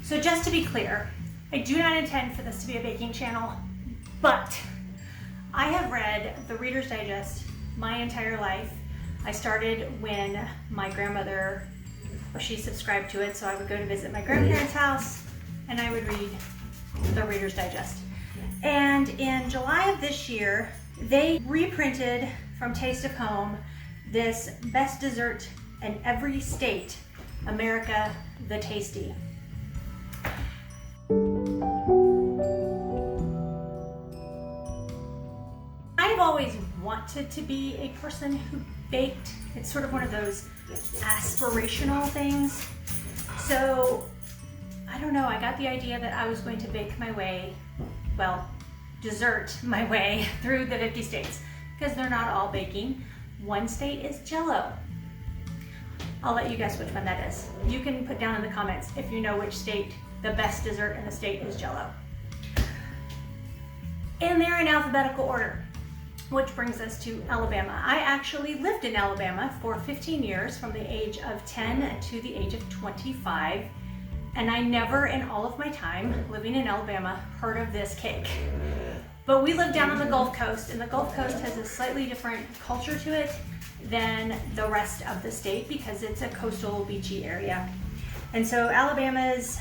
So just to be clear, I do not intend for this to be a baking channel, but I have read the Reader's Digest my entire life. I started when my grandmother, she subscribed to it, so I would go to visit my grandparents' house and I would read the Reader's Digest. And in July of this year, they reprinted from Taste of Home this Best Dessert in Every State, America the Tasty. I've always wanted to be a person who baked. It's sort of one of those aspirational things. So, I don't know, I got the idea that I was going to bake my way, well, dessert my way through the 50 states, because they're not all baking. One state is Jell-O. I'll let you guess which one that is. You can put down in the comments if you know which state the best dessert in the state is Jell-O. And they're in alphabetical order, which brings us to Alabama. I actually lived in Alabama for 15 years, from the age of 10 to the age of 25. And I never in all of my time living in Alabama heard of this cake. But we live down on the Gulf Coast, and the Gulf Coast has a slightly different culture to it than the rest of the state because it's a coastal, beachy area. And so Alabama's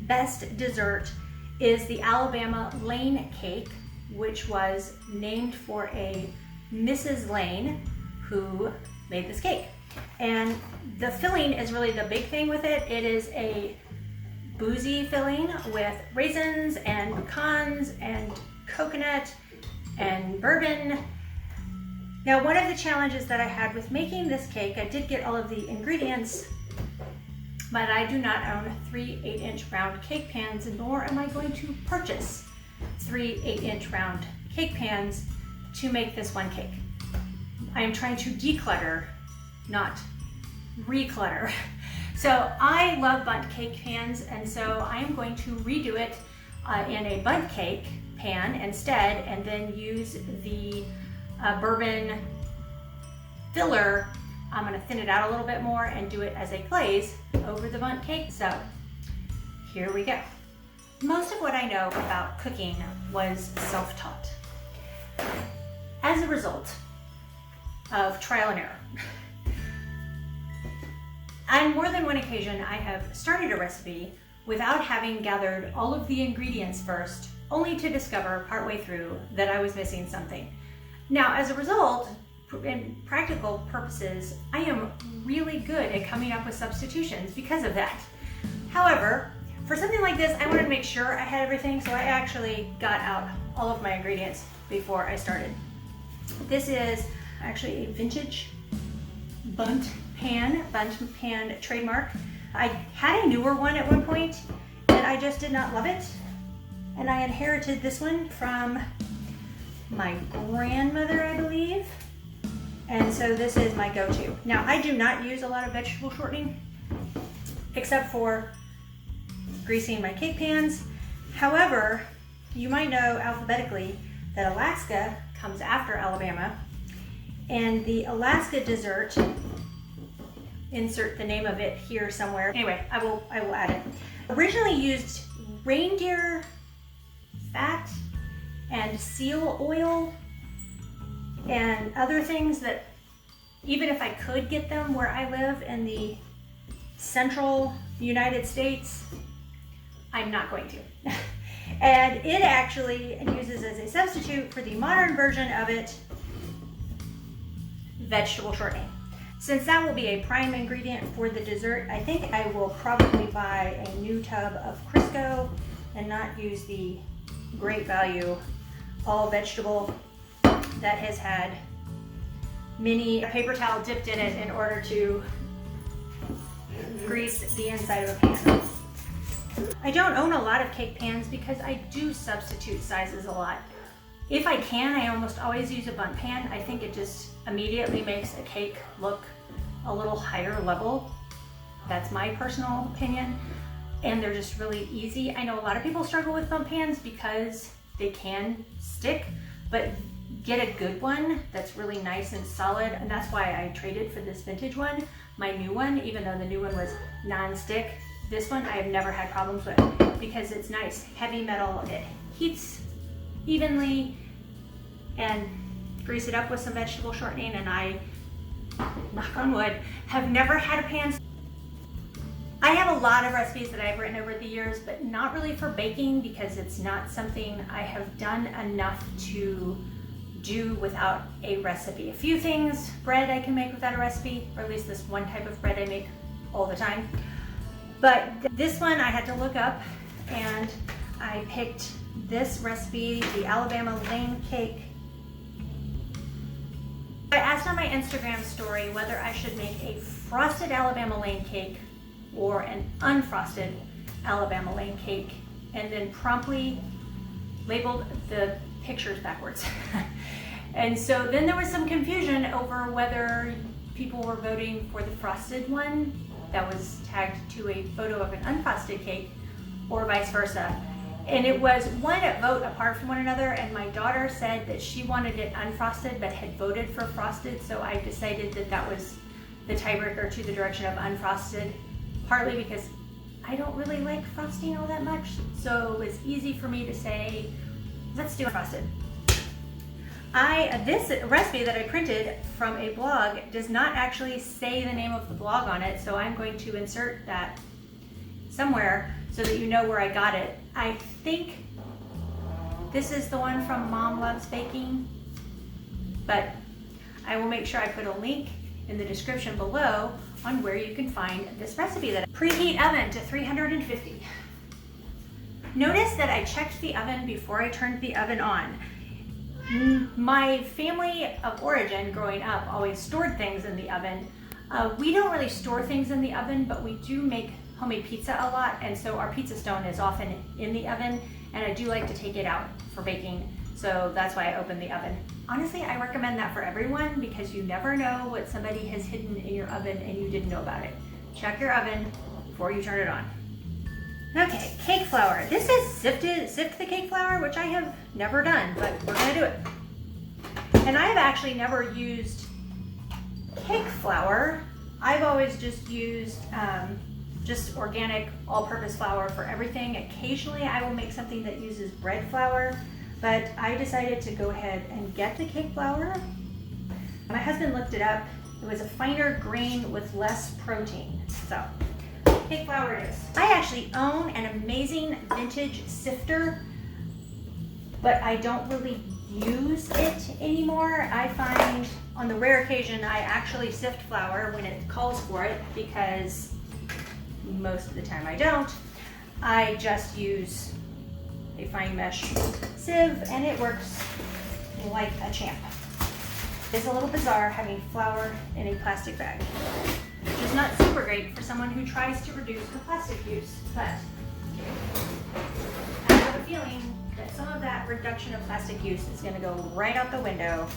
best dessert is the Alabama Lane cake, which was named for a Mrs. Lane who made this cake. And the filling is really the big thing with it. It is a boozy filling with raisins and pecans and coconut and bourbon. Now, one of the challenges that I had with making this cake, I did get all of the ingredients, but I do not own 3 8-inch round cake pans, nor am I going to purchase 3 8-inch round cake pans to make this one cake. I am trying to declutter, not reclutter. So I love bundt cake pans, and so I am going to redo it in a bundt cake pan instead, and then use the bourbon filler. I'm going to thin it out a little bit more and do it as a glaze over the bundt cake. So here we go. Most of what I know about cooking was self-taught as a result of trial and error. On more than one occasion, I have started a recipe without having gathered all of the ingredients first, only to discover partway through that I was missing something. Now, as a result, in practical purposes, I am really good at coming up with substitutions because of that. However, for something like this, I wanted to make sure I had everything, so I actually got out all of my ingredients before I started. This is actually a vintage bundt pan trademark. I had a newer one at one point, and I just did not love it. And I inherited this one from my grandmother, I believe. And so this is my go-to. Now, I do not use a lot of vegetable shortening, except for greasing my cake pans. However, you might know alphabetically that Alaska comes after Alabama, and the Alaska dessert, insert the name of it here somewhere. Anyway, I will add it. Originally used reindeer fat and seal oil and other things that, even if I could get them where I live in the central United States, I'm not going to. And it actually uses as a substitute for the modern version of it, vegetable shortening. Since that will be a prime ingredient for the dessert, I think I will probably buy a new tub of Crisco and not use the Great Value all vegetable that has had mini paper towel dipped in it in order to grease the inside of a pan. I don't own a lot of cake pans because I do substitute sizes a lot. If I can, I almost always use a bundt pan. I think it just immediately makes a cake look a little higher level. That's my personal opinion. And they're just really easy. I know a lot of people struggle with bundt pans because they can stick, but get a good one that's really nice and solid. And that's why I traded for this vintage one. My new one, even though the new one was non-stick, This one I have never had problems with because it's nice, heavy metal. It heats evenly, and grease it up with some vegetable shortening, and I, knock on wood, have never had a pan. I have a lot of recipes that I've written over the years, but not really for baking because it's not something I have done enough to do without a recipe. A few things, bread I can make without a recipe, or at least this one type of bread I make all the time. But this one I had to look up, and I picked this recipe, the Alabama Lane Cake. I asked on my Instagram story whether I should make a frosted Alabama Lane Cake or an unfrosted Alabama Lane Cake, and then promptly labeled the pictures backwards. And so then there was some confusion over whether people were voting for the frosted one that was tagged to a photo of an unfrosted cake, or vice versa. And it was one vote apart from one another, and my daughter said that she wanted it unfrosted but had voted for frosted, so I decided that that was the tiebreaker to the direction of unfrosted, partly because I don't really like frosting all that much, so it was easy for me to say, let's do frosted. This recipe that I printed from a blog does not actually say the name of the blog on it, so I'm going to insert that somewhere so that you know where I got it. I think this is the one from Mom Loves Baking, but I will make sure I put a link in the description below on where you can find this recipe. That preheat oven to 350. Notice that I checked the oven before I turned the oven on. My family of origin growing up always stored things in the oven. We don't really store things in the oven, but we do make homemade pizza a lot, and so our pizza stone is often in the oven, and I do like to take it out for baking, so that's why I open the oven. Honestly, I recommend that for everyone because you never know what somebody has hidden in your oven and you didn't know about it. Check your oven before you turn it on. Okay, cake flour. This is sift the cake flour, which I have never done, but we're gonna do it. And I have actually never used cake flour. I've always just used just organic all-purpose flour for everything. Occasionally I will make something that uses bread flour, but I decided to go ahead and get the cake flour. My husband looked it up. It was a finer grain with less protein. So, cake flour it is. I actually own an amazing vintage sifter, but I don't really use it anymore. I find on the rare occasion I actually sift flour when it calls for it, because most of the time I don't. I just use a fine mesh sieve and it works like a champ. It's a little bizarre having flour in a plastic bag, which is not super great for someone who tries to reduce the plastic use, but I have a feeling that some of that reduction of plastic use is going to go right out the window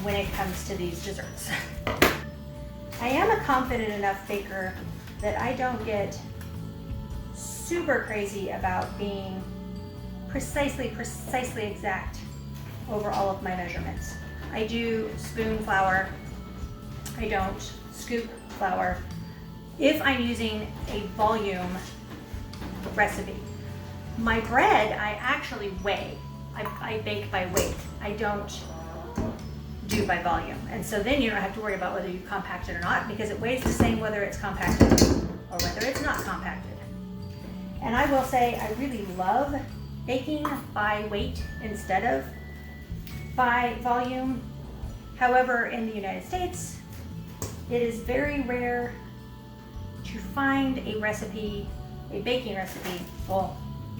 when it comes to these desserts. I am a confident enough baker that I don't get super crazy about being precisely exact over all of my measurements. I do spoon flour. I don't scoop flour. If I'm using a volume recipe. My bread, I actually weigh. I bake by weight. I don't do by volume. And so then you don't have to worry about whether you compact it or not, because it weighs the same whether it's compacted or whether it's not compacted. And I will say I really love baking by weight instead of by volume. However, in the United States, it is very rare to find a recipe, a baking recipe, well,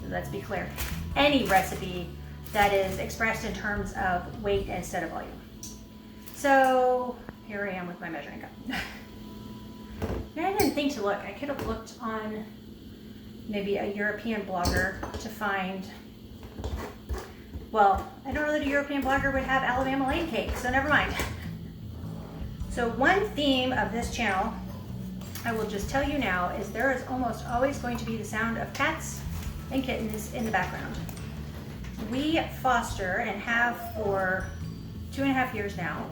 let's be clear, any recipe that is expressed in terms of weight instead of volume. So here I am with my measuring cup. And I didn't think to look. I could have looked on maybe a European blogger to find, well, I don't know that a European blogger would have Alabama Lane Cake, so never mind. So one theme of this channel, I will just tell you now, is there is almost always going to be the sound of cats and kittens in the background. We foster and have for 2.5 years now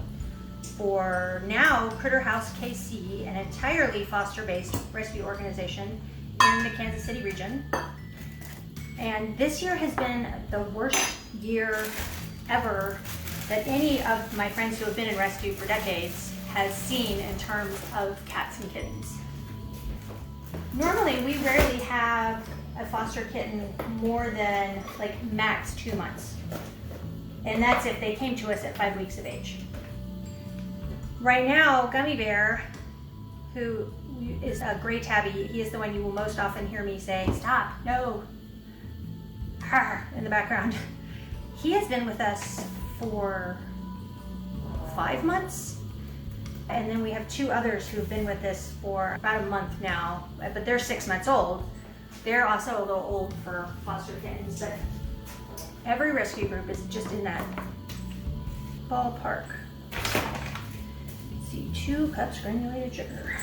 for now Critter House KC, an entirely foster-based rescue organization in the Kansas City region. And this year has been the worst year ever that any of my friends who have been in rescue for decades has seen in terms of cats and kittens. Normally, we rarely have a foster kitten more than like max 2 months. And that's if they came to us at 5 weeks of age. Right now, Gummy Bear, who is a gray tabby, he is the one you will most often hear me say, stop, no, in the background. He has been with us for 5 months. And then we have 2 others who've been with us for about a month now, but they're 6 months old. They're also a little old for foster kittens, but every rescue group is just in that ballpark. Let's see, 2 cups granulated sugar.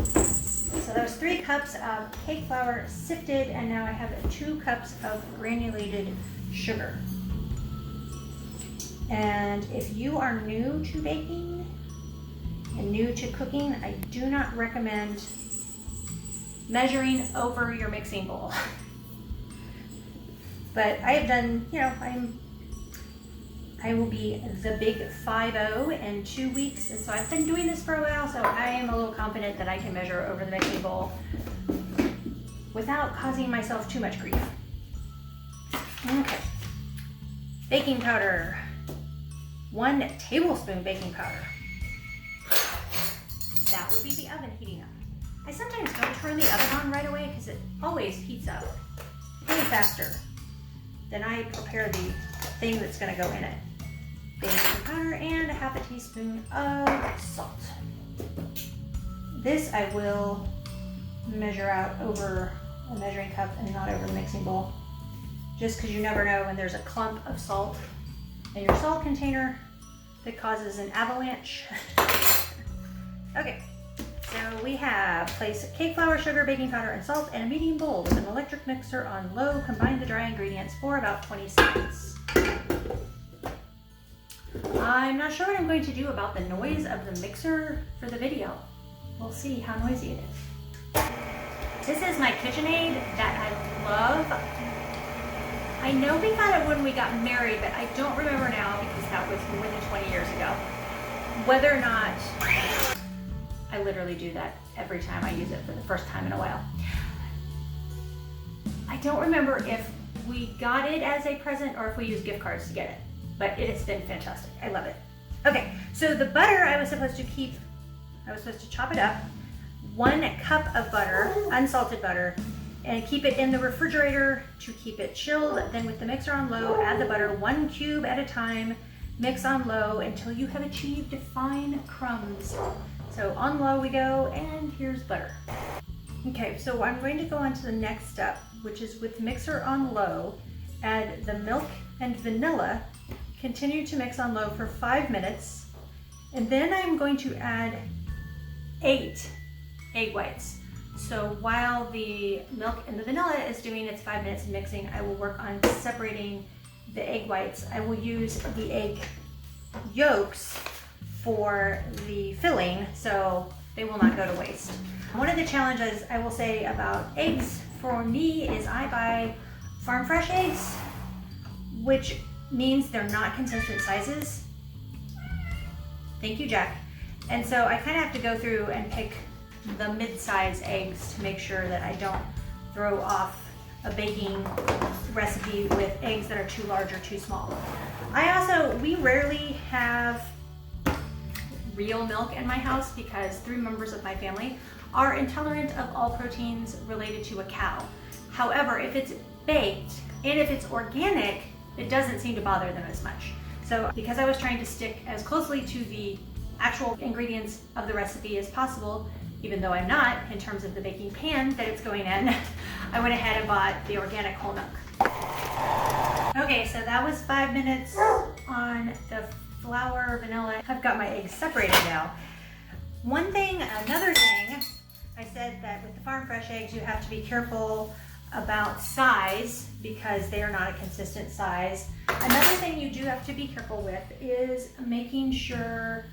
So that was 3 cups of cake flour sifted, and now I have 2 cups of granulated sugar. And if you are new to baking and new to cooking, I do not recommend measuring over your mixing bowl. But I have done, you know, I will be the big 5-0 in 2 weeks, and so I've been doing this for a while, so I am a little confident that I can measure over the mixing bowl without causing myself too much grief. Okay, baking powder, 1 tablespoon baking powder. That would be the oven heating up. I sometimes don't turn the oven on right away because it always heats up way faster than I prepare the thing that's going to go in it. Baking powder and a 1/2 teaspoon of salt. This I will measure out over a measuring cup and not over the mixing bowl, just because you never know when there's a clump of salt in your salt container that causes an avalanche. Okay, so we have placed cake flour, sugar, baking powder, and salt in a medium bowl with an electric mixer on low. Combine the dry ingredients for about 20 seconds. I'm not sure what I'm going to do about the noise of the mixer for the video. We'll see how noisy it is. This is my Kitchenaid that I love. I know we got it when we got married, but I don't remember now because that was more than 20 years ago. Whether or not, I literally do that every time I use it for the first time in a while. I don't remember if we got it as a present or if we used gift cards to get it, but it has been fantastic. I love it. Okay, so the butter I was supposed to chop it up, 1 cup of butter, unsalted butter, and keep it in the refrigerator to keep it chilled. Then with the mixer on low, add the butter 1 cube at a time, mix on low until you have achieved fine crumbs. So on low we go, and here's butter. Okay, so I'm going to go on to the next step, which is with mixer on low, add the milk and vanilla, continue to mix on low for 5 minutes, and then I'm going to add 8 egg whites. So while the milk and the vanilla is doing its 5 minutes of mixing, I will work on separating the egg whites. I will use the egg yolks for the filling, so they will not go to waste. One of the challenges I will say about eggs for me is I buy farm fresh eggs, which means they're not consistent sizes. Thank you, Jack. And so I kind of have to go through and pick the mid-size eggs to make sure that I don't throw off a baking recipe with eggs that are too large or too small. We rarely have real milk in my house because 3 members of my family are intolerant of all proteins related to a cow. However, if it's baked and if it's organic, it doesn't seem to bother them as much. So because I was trying to stick as closely to the actual ingredients of the recipe as possible, even though I'm not in terms of the baking pan that it's going in, I went ahead and bought the organic whole milk. Okay, so that was 5 minutes on the flour, vanilla. I've got my eggs separated now. Another thing, I said that with the farm fresh eggs, you have to be careful about size because they are not a consistent size. Another thing you do have to be careful with is making sure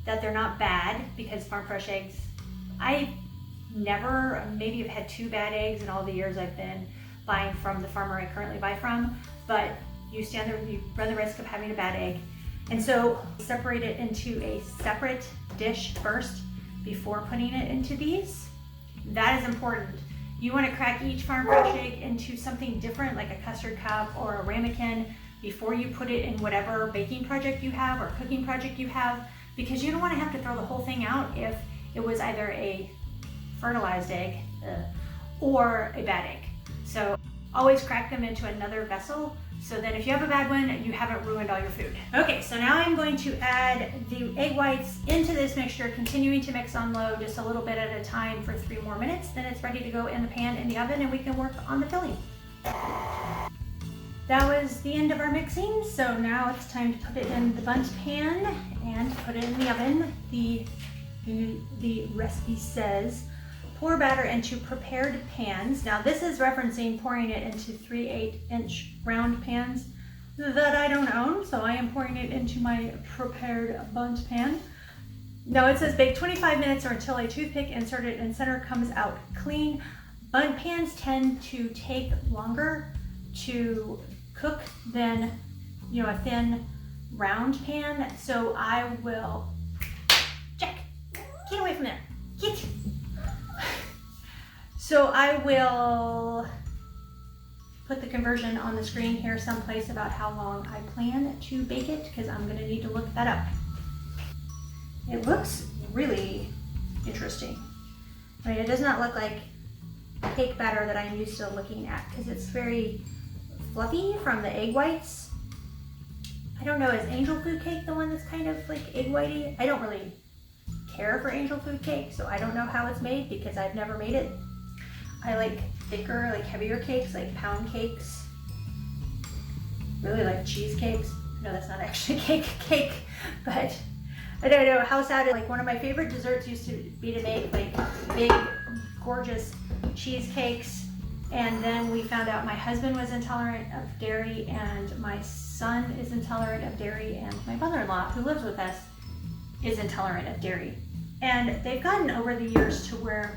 that they're not bad, because farm fresh eggs, I never, maybe have had 2 bad eggs in all the years I've been buying from the farmer I currently buy from, but you run the risk of having a bad egg. And so separate it into a separate dish first before putting it into these. That is important. You want to crack each farm fresh egg into something different, like a custard cup or a ramekin, before you put it in whatever baking project you have or cooking project you have, because you don't want to have to throw the whole thing out if it was either a fertilized egg or a bad egg. So always crack them into another vessel, so that if you have a bad one, you haven't ruined all your food. Okay, so now I'm going to add the egg whites into this mixture, continuing to mix on low just a little bit at a time for 3 more minutes. Then it's ready to go in the pan in the oven, and we can work on the filling. That was the end of our mixing, so now it's time to put it in the bundt pan and put it in the oven. The recipe says pour batter into prepared pans. Now this is referencing pouring it into 3/8 inch round pans that I don't own, so I am pouring it into my prepared bundt pan. Now it says bake 25 minutes or until a toothpick inserted in center comes out clean. Bundt pans tend to take longer to cook than, you know, a thin round pan. So I will, Jack, get away from there, get. So I will put the conversion on the screen here someplace about how long I plan to bake it, because I'm gonna need to look that up. It looks really interesting. I mean, it does not look like cake batter that I'm used to looking at, because it's very fluffy from the egg whites. I don't know, is angel food cake the one that's kind of like egg whitey? I don't really care for angel food cake, so I don't know how it's made because I've never made it. I like thicker, like heavier cakes, like pound cakes. Really like cheesecakes. No, that's not actually cake, but I don't know how sad. Like one of my favorite desserts used to be to make like big, gorgeous cheesecakes. And then we found out my husband was intolerant of dairy, and my son is intolerant of dairy, and my mother-in-law, who lives with us, is intolerant of dairy. And they've gotten over the years to where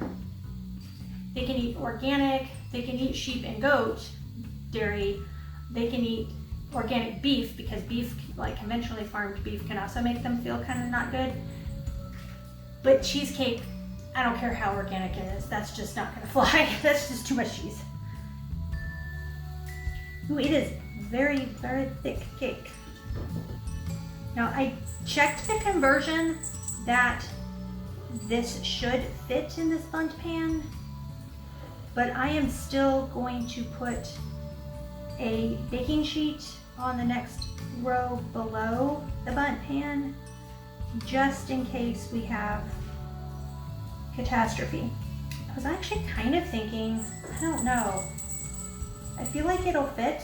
they can eat organic, they can eat sheep and goat dairy, they can eat organic beef, because beef, like conventionally farmed beef, can also make them feel kind of not good. But cheesecake, I don't care how organic it is, that's just not gonna fly. That's just too much cheese. Ooh, it is very, very thick cake. Now I checked the conversion that this should fit in this bundt pan, but I am still going to put a baking sheet on the next row below the bundt pan, just in case we have catastrophe. I was actually kind of thinking, I don't know, I feel like it'll fit,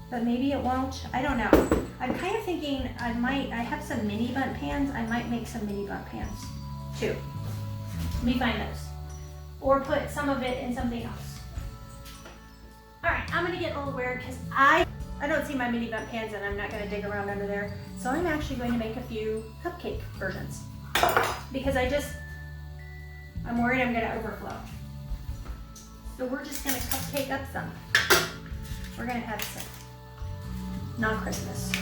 but maybe it won't. I don't know. I'm kind of thinking I have some mini bundt pans. I might make some mini bundt pans too. Let me find those. Or put some of it in something else. All right, I'm gonna get a little weird because I don't see my mini bundt pans, and I'm not gonna dig around under there. So I'm actually going to make a few cupcake versions, because I'm worried I'm gonna overflow. So we're just gonna cupcake up some. We're gonna have some non-Christmas.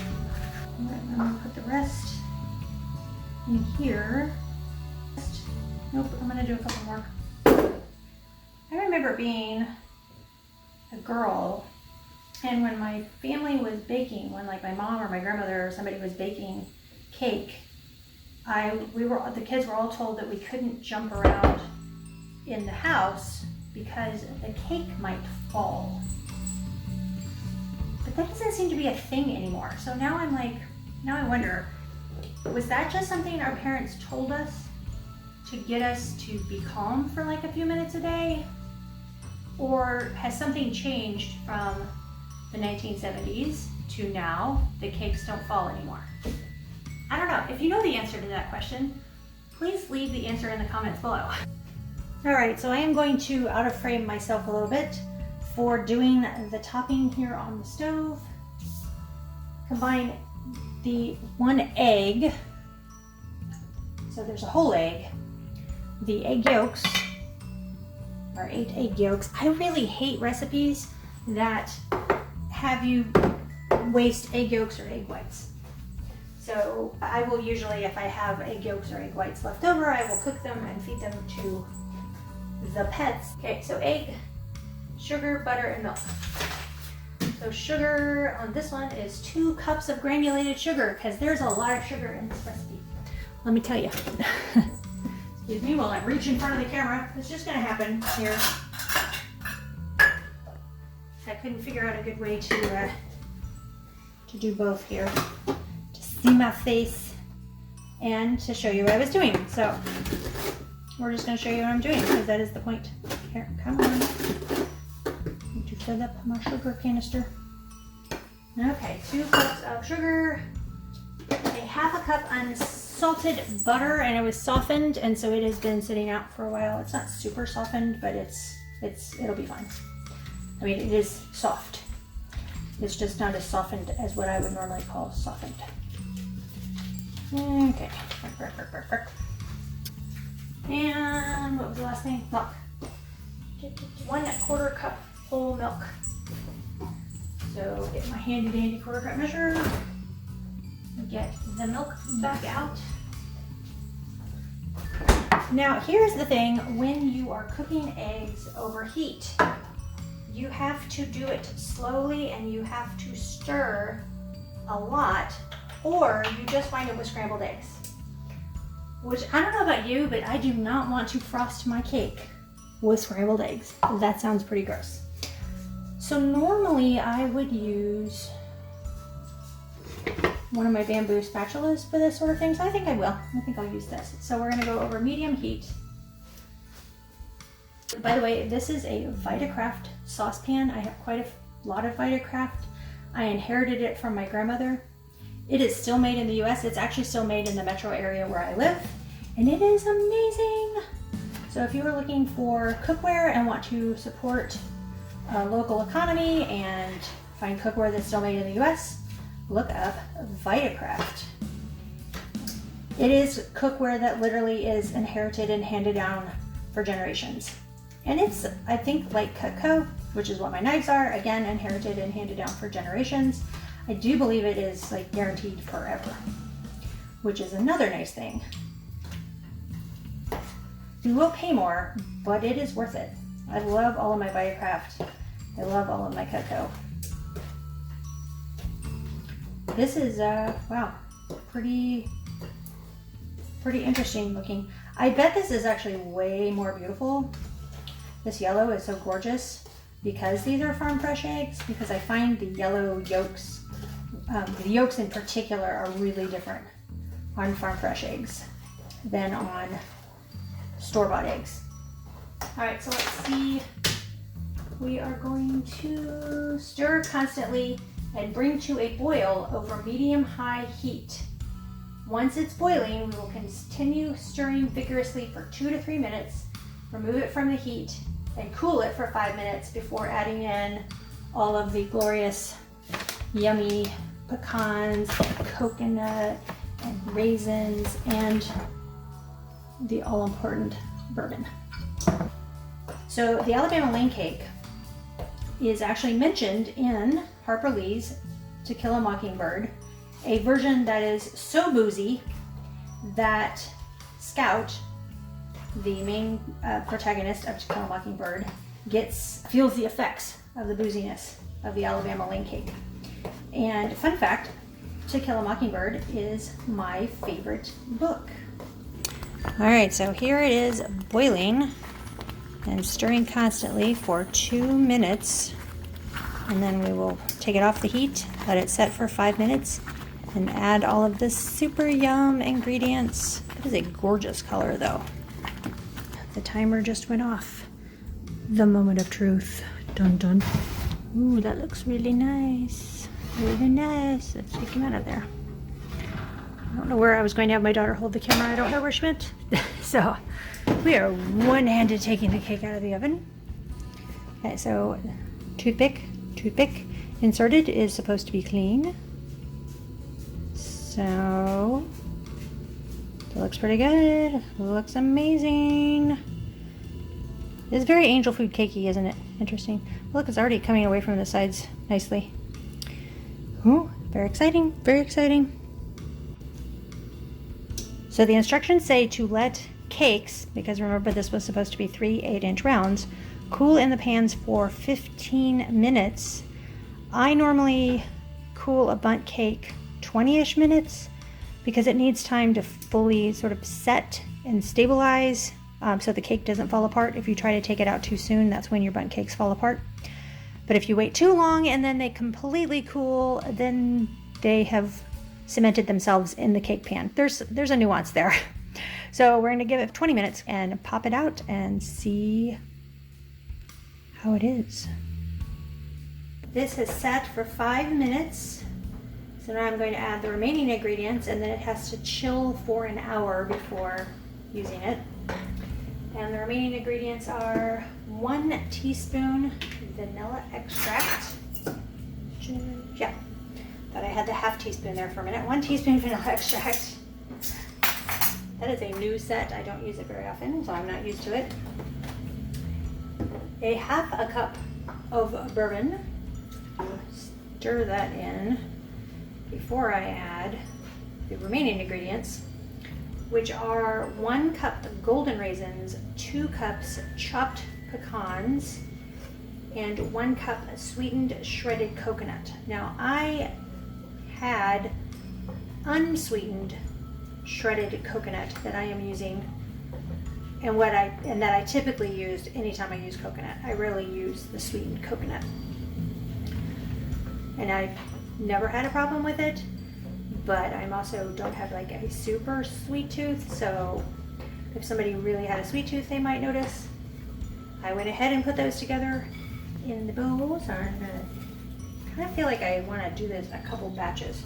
I'm gonna put the rest in here. Nope, I'm gonna do a couple more. I remember being a girl, and when my family was baking, when like my mom or my grandmother or somebody was baking cake, the kids were all told that we couldn't jump around in the house because the cake might fall. But that doesn't seem to be a thing anymore. So now I wonder, was that just something our parents told us to get us to be calm for like a few minutes a day? Or has something changed from the 1970s to now? The cakes don't fall anymore. I don't know. If you know the answer to that question, please leave the answer in the comments below. All right, so I am going to out of frame myself a little bit for doing the topping here on the stove. Combine the 1 egg, so there's a whole egg, the egg yolks, or 8 egg yolks. I really hate recipes that have you waste egg yolks or egg whites. So I will usually, if I have egg yolks or egg whites left over, I will cook them and feed them to the pets. Okay, so egg, sugar, butter, and milk. So sugar on this one is 2 cups of granulated sugar, because there's a lot of sugar in this recipe. Let me tell you. Excuse me while I reach in front of the camera. It's just gonna happen here. I couldn't figure out a good way to do both here. To see my face and to show you what I was doing. So we're just gonna show you what I'm doing, because that is the point. Here, come on. Need to fill up my sugar canister. Okay, 2 cups of sugar, a 1/2 cup unsalted butter, and it was softened, and so it has been sitting out for a while. It's not super softened, but it'll be fine. I mean, it is soft. It's just not as softened as what I would normally call softened. Okay. And what was the last thing? Milk. 1/4 cup whole milk. So get my handy dandy 1/4 cup measure. Get the milk back out. Now here's the thing, when you are cooking eggs over heat, you have to do it slowly and you have to stir a lot, or you just wind up with scrambled eggs. Which, I don't know about you, but I do not want to frost my cake with scrambled eggs. That sounds pretty gross. So normally I would use one of my bamboo spatulas for this sort of thing, so I think I will. I think I'll use this. So we're gonna go over medium heat. By the way, this is a Vita Craft saucepan. I have quite a lot of Vita Craft. I inherited it from my grandmother. It is still made in the US. It's actually still made in the metro area where I live, and it is amazing. So if you are looking for cookware and want to support a local economy and find cookware that's still made in the US, look up Vita Craft. It is cookware that literally is inherited and handed down for generations. And it's, I think, like Cutco, which is what my knives are, again, inherited and handed down for generations. I do believe it is like guaranteed forever, which is another nice thing. You will pay more, but it is worth it. I love all of my Vita Craft. I love all of my Cutco. This is, wow, pretty interesting looking. I bet this is actually way more beautiful. This yellow is so gorgeous because these are farm fresh eggs, because I find the yellow yolks, the yolks in particular, are really different on farm fresh eggs than on store-bought eggs. All right, so let's see. We are going to stir constantly and bring to a boil over medium-high heat. Once it's boiling, we will continue stirring vigorously for 2 to 3 minutes, remove it from the heat, and cool it for 5 minutes before adding in all of the glorious, yummy pecans, and coconut, and raisins, and the all-important bourbon. So the Alabama Lane Cake is actually mentioned in Harper Lee's To Kill a Mockingbird, a version that is so boozy that Scout, the main protagonist of To Kill a Mockingbird, feels the effects of the booziness of the Alabama Lane Cake. And fun fact, To Kill a Mockingbird is my favorite book. All right, so here it is boiling and stirring constantly for 2 minutes, and then we will take it off the heat, let it set for 5 minutes, and add all of this super yum ingredients. It is a gorgeous color though. The timer just went off. The moment of truth. Dun dun. Ooh, that looks really nice. Really nice. Let's take him out of there. I don't know where I was going to have my daughter hold the camera. I don't know where she went. So We are one-handed taking the cake out of the oven. Okay, so toothpick inserted is supposed to be clean. So it looks pretty good. It looks amazing. It's very angel food cakey, isn't it? Interesting. Look, it's already coming away from the sides nicely. Ooh, very exciting, very exciting. So the instructions say to let cakes, because remember this was supposed to be 3 8-inch rounds, cool in the pans for 15 minutes. I normally cool a bundt cake 20-ish minutes because it needs time to fully sort of set and stabilize so the cake doesn't fall apart. If you try to take it out too soon, that's when your bundt cakes fall apart. But if you wait too long and then they completely cool, then they have cemented themselves in the cake pan. There's a nuance there. So we're going to give it 20 minutes and pop it out and see how it is. This has sat for 5 minutes. So now I'm going to add the remaining ingredients, and then it has to chill for an hour before using it. And the remaining ingredients are 1 teaspoon vanilla extract. Yeah, thought I had the half teaspoon there for a minute. 1 teaspoon vanilla extract. That is a new set. I don't use it very often, so I'm not used to it. A half a cup of bourbon. Stir that in before I add the remaining ingredients, which are 1 cup golden raisins, 2 cups chopped pecans, and 1 cup sweetened shredded coconut. Now I had unsweetened shredded coconut that I am using, and that I typically use anytime I use coconut. I rarely use the sweetened coconut, and I never had a problem with it. But I'm also don't have like a super sweet tooth, so if somebody really had a sweet tooth, they might notice. I went ahead and put those together in the bowls. I kind of feel like I want to do this in a couple batches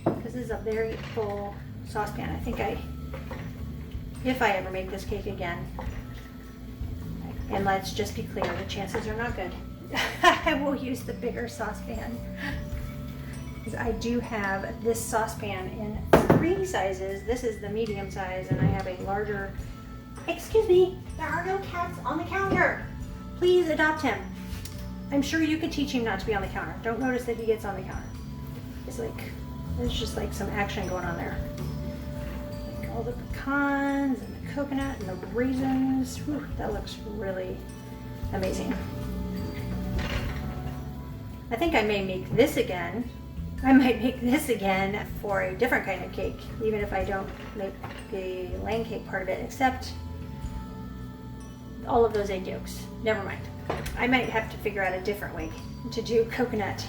because this is a very full saucepan. I think if I ever make this cake again, and let's just be clear, the chances are not good, I will use the bigger saucepan. Because I do have this saucepan in 3 sizes. This is the medium size, and I have a larger. Excuse me, there are no cats on the counter. Please adopt him. I'm sure you could teach him not to be on the counter. Don't notice that he gets on the counter. It's like, there's just like some action going on there. Like all the pecans and the coconut and the raisins. Whew, that looks really amazing. I think I may make this again. I might make this again for a different kind of cake, even if I don't make the laying cake part of it, except all of those egg yolks. Never mind. I might have to figure out a different way to do coconut.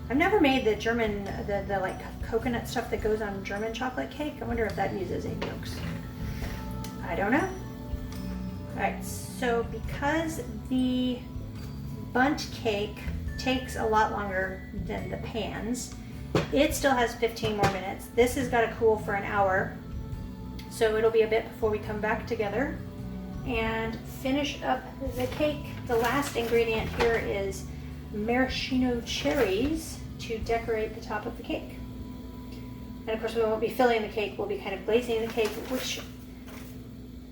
I've never made the German, the like coconut stuff that goes on German chocolate cake. I wonder if that uses egg yolks. I don't know. All right, so because the bundt cake takes a lot longer than the pans, it still has 15 more minutes. This has got to cool for an hour, so it'll be a bit before we come back together and finish up the cake. The last ingredient here is maraschino cherries to decorate the top of the cake. And of course we won't be filling the cake, we'll be kind of glazing the cake, which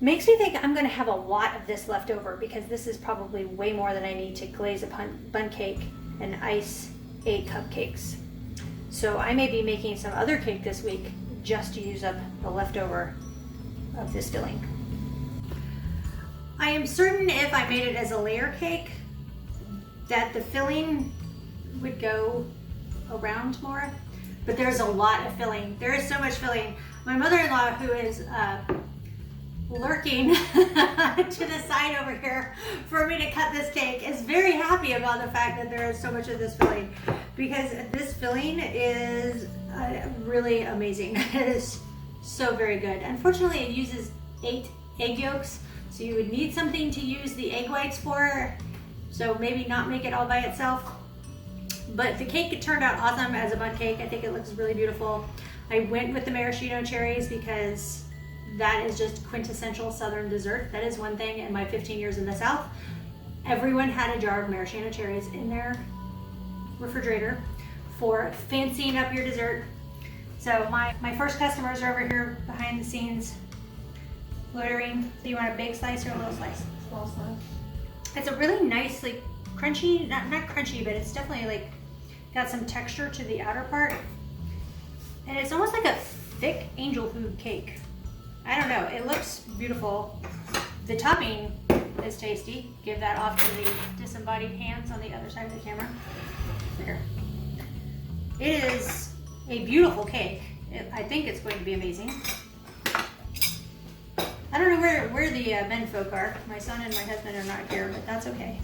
makes me think I'm going to have a lot of this left over because this is probably way more than I need to glaze a bundt cake and ice 8 cupcakes. So I may be making some other cake this week just to use up the leftover of this filling. I am certain if I made it as a layer cake that the filling would go around more, but there's a lot of filling. There is so much filling. My mother-in-law, who is lurking to the side over here for me to cut this cake, is very happy about the fact that there is so much of this filling, because this filling is really amazing. It is so very good. Unfortunately, it uses 8 egg yolks, so you would need something to use the egg whites for, so maybe not make it all by itself. But the cake turned out awesome as a bundt cake. I think it looks really beautiful. I went with the maraschino cherries because that is just quintessential Southern dessert. That is one thing in my 15 years in the South. Everyone had a jar of maraschino cherries in their refrigerator for fancying up your dessert. So my first customers are over here behind the scenes loitering. Do you want a big slice or a little slice? Small slice. It's a really nice, like crunchy, not crunchy, but it's definitely like got some texture to the outer part. And it's almost like a thick angel food cake. I don't know, it looks beautiful. The topping is tasty. Give that off to the disembodied hands on the other side of the camera. There. It is a beautiful cake. I think it's going to be amazing. I don't know where the men folk are. My son and my husband are not here, but that's okay.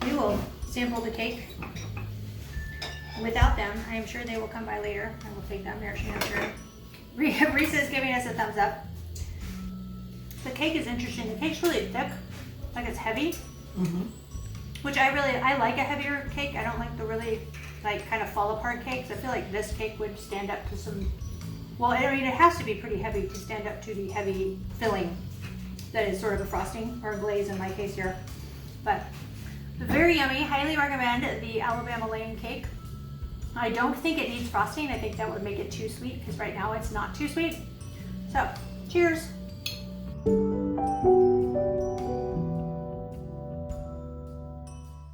We will sample the cake. Without them, I am sure they will come by later and we'll take that maraschino cherry. Risa is giving us a thumbs up. The cake is interesting. The cake's really thick, like it's heavy, which I like a heavier cake. I don't like the really like kind of fall apart cakes. I feel like this cake would stand up to some, well, I mean, it has to be pretty heavy to stand up to the heavy filling that is sort of a frosting or a glaze in my case here. But very yummy. Highly recommend the Alabama Lane cake. I don't think it needs frosting. I think that would make it too sweet because right now it's not too sweet. So, cheers.